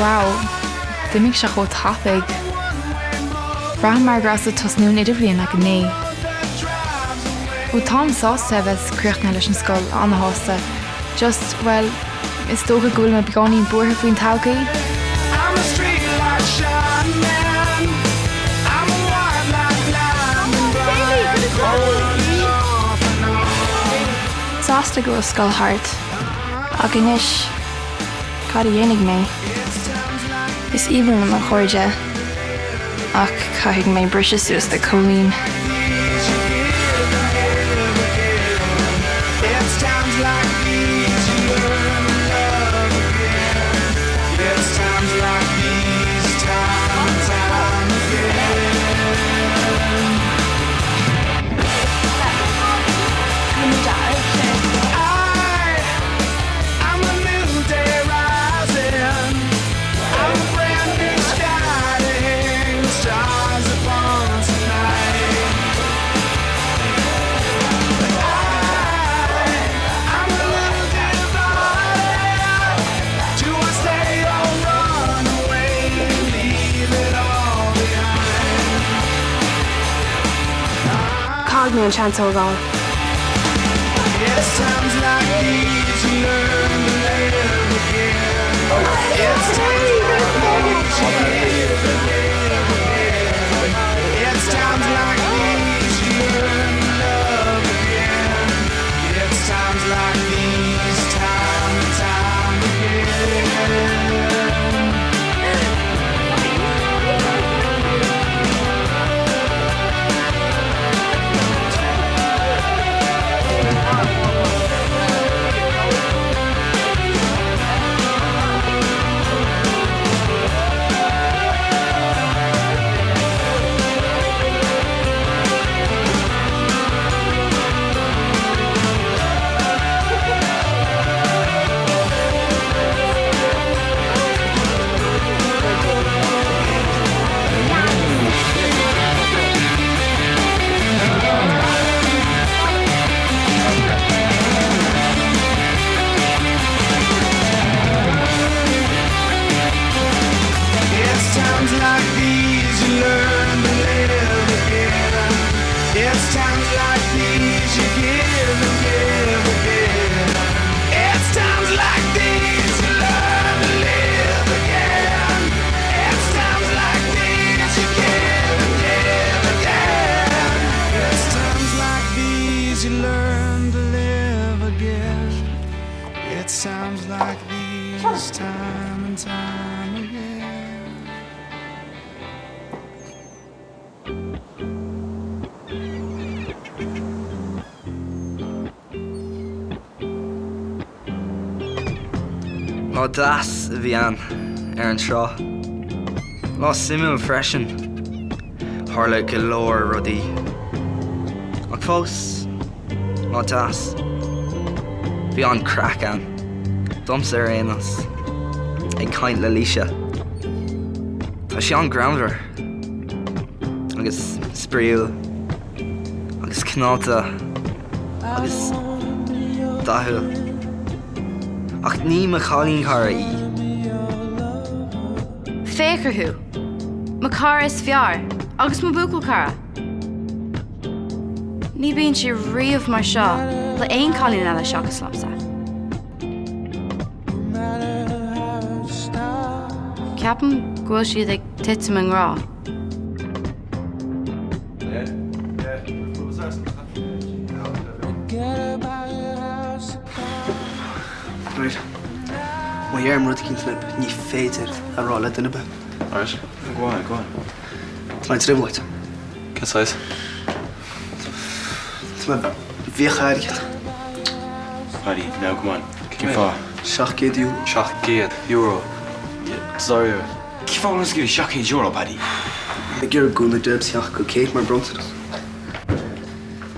Wow, Dimig se go tapig. Bra mar gras a tosnún idir bblion ag an né. Ó tám sásta bheits cruachna leis an scoil an na hásta. Just, well, is dócha gúil me begánín buair faoin taugaí. I'm a street light shining man. I'm a white light blinding blind. Sásta go scoil hart. Ag inis, cad a dhéananig mé. Is íbal na mar chuirde. Ach caithfidh mé brise suas de cholín. It's times like these you learn to love again. It's times like these, time and time again. I'm a new day rising. I'm a brand new sky to hang the stars upon tonight. I'm a little divided. Do I stay or run away and leave it all behind? Cog me an chance ógáil. It's times like these you learn to live again. It's times like these you live again. It's times like these you learn to love again. It's times like these, time and time again. It's times like these you learn to live again. It's times like these you give and give again. It's times like these you learn to live again. It's times like these you give and give again. It's times like these you learn to live again. It's times like these, time and time again. Lá das a bhí an an seo. Lá simú freisin. Tharla go leor rudaí. Ach fós, lá das. Bhí an crack an. Dumps ar aonas. Ag caint le líse. Tá sé an gramhar. Agus spríúil. Agus cnáta. Agus dathúil. Ach ní me chalín cara í. Féchirthú. Má cara is fear, agus má buacail cara. Ní bíonn si riamh mar seo le aon chalín eile seachas lamsa. Ceapan ghuail siad ag titim an rá. Right. Má dhearm rud cinn flip ní féidir a rá le duine be. Alright, go on. Tá maid tribhleid. Can size? Tá maid bhíoch airgid. Paddy, now come on. Cyn ffa. €7 euro. €7 Yeah, sorry. Cyn ffa wna'n sgifio €7 Paddy? Ag gur gúna debs heach go céit mar brontar.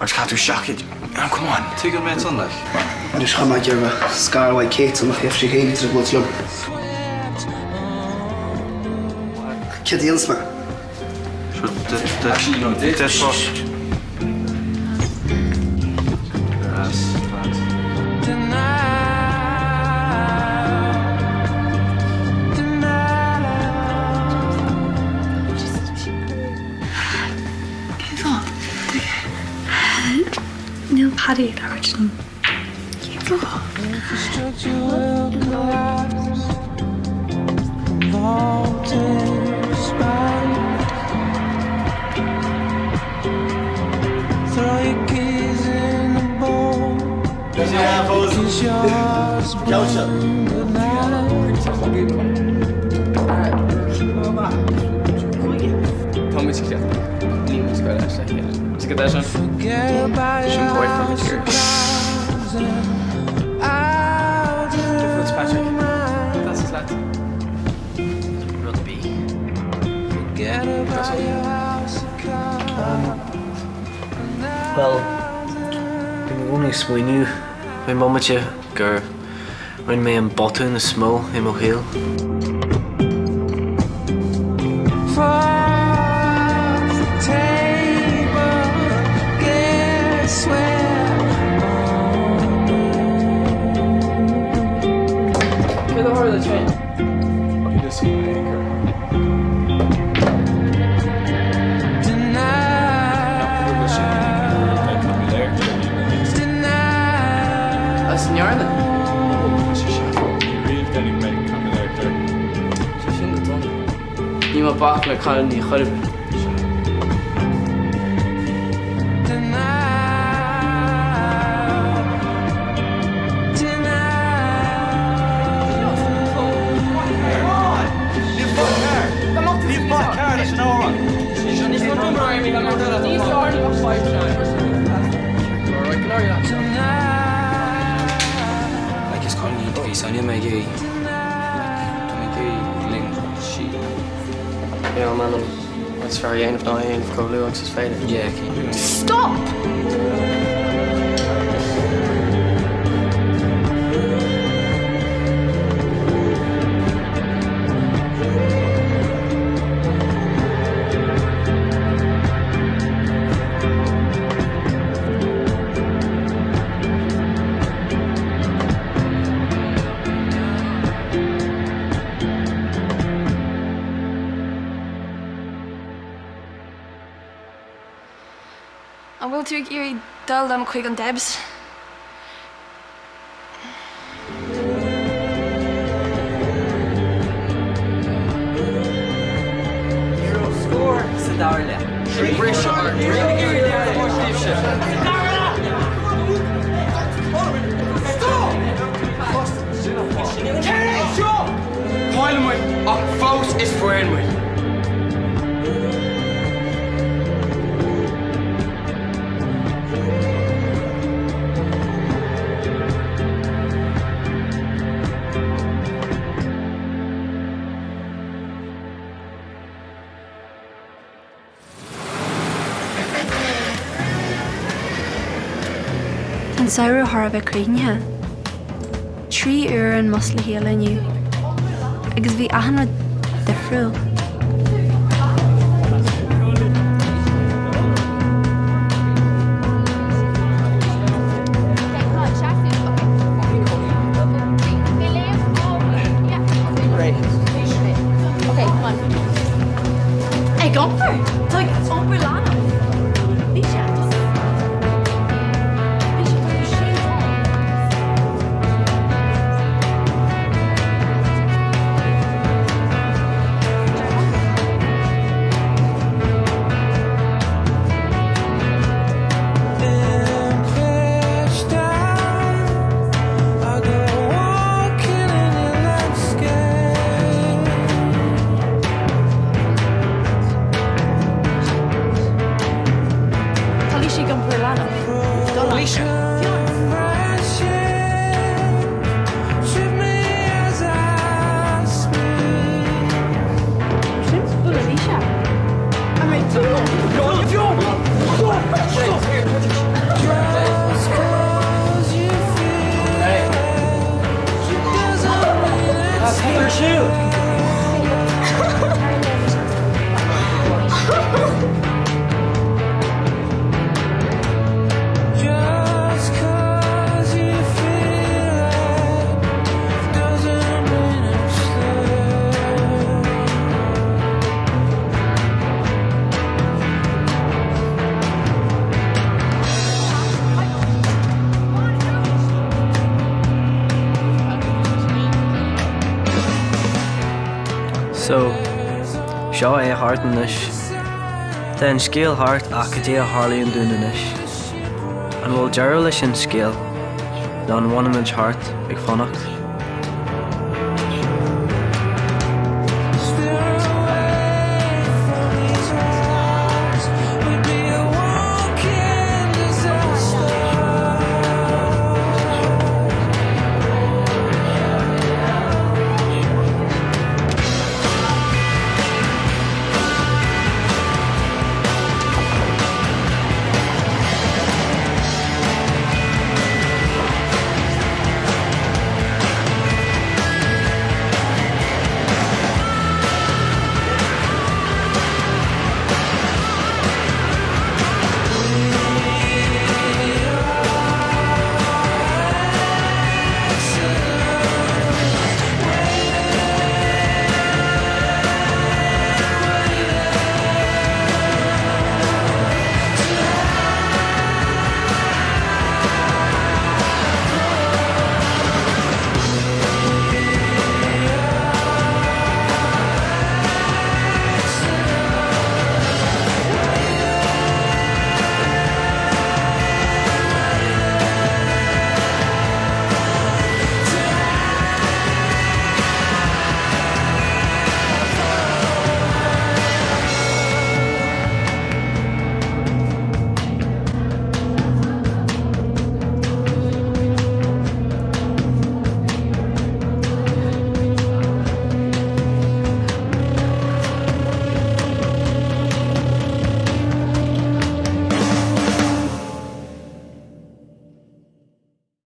Ars cadw €7. Now come on. Take your mates on like. Nus cha maid gur scarhaid céit am a chef sé chéine tra bhil lub. Cé díals me? Actually, no, dead fuck. Tonight, Paddy origin. Infrastructure will collapse. Vaulted spikes. Throw your keys in the bowl. Kiss yours good night. Tommy ska jag. Ni ska lära sig hela. Ska det sen? Forget about Some boy from your here. surprise and I'll Foot's do Patrick. mine. That's his lad. Rugby. Forget about your house of cards. Well, bhí bhúna smuoinú mé mamate gur rinn mé an botún na smó I mo chéal. Off the table, guess where? Get the heart of the train. A signora? Ní má bach le cáil ní chuirbe. Like is calling you to be Sonia Maggie. Like to make a link she. Ja, man, that's very end of night and of Corleone's is faded. Yeah, can you? Stop! An bhfuil tú ag irí dul am chuig an debs. Score sa darla. Coilmuid ach fós is foiinmuid. An saoire thar a bheith crígnithe. 3 uair an mus le héal aniu. Agus bhí ahanna difriúil. Okay, come on. Hey, go for it. It's like it's on Milano. Just 'cause So, seo é hartan is. Tá an scéal hart ach go dtí a Harlaíonn dúna is. An bhfuil dearú leis an scéal ná an bhainimiid hart ag fannacht.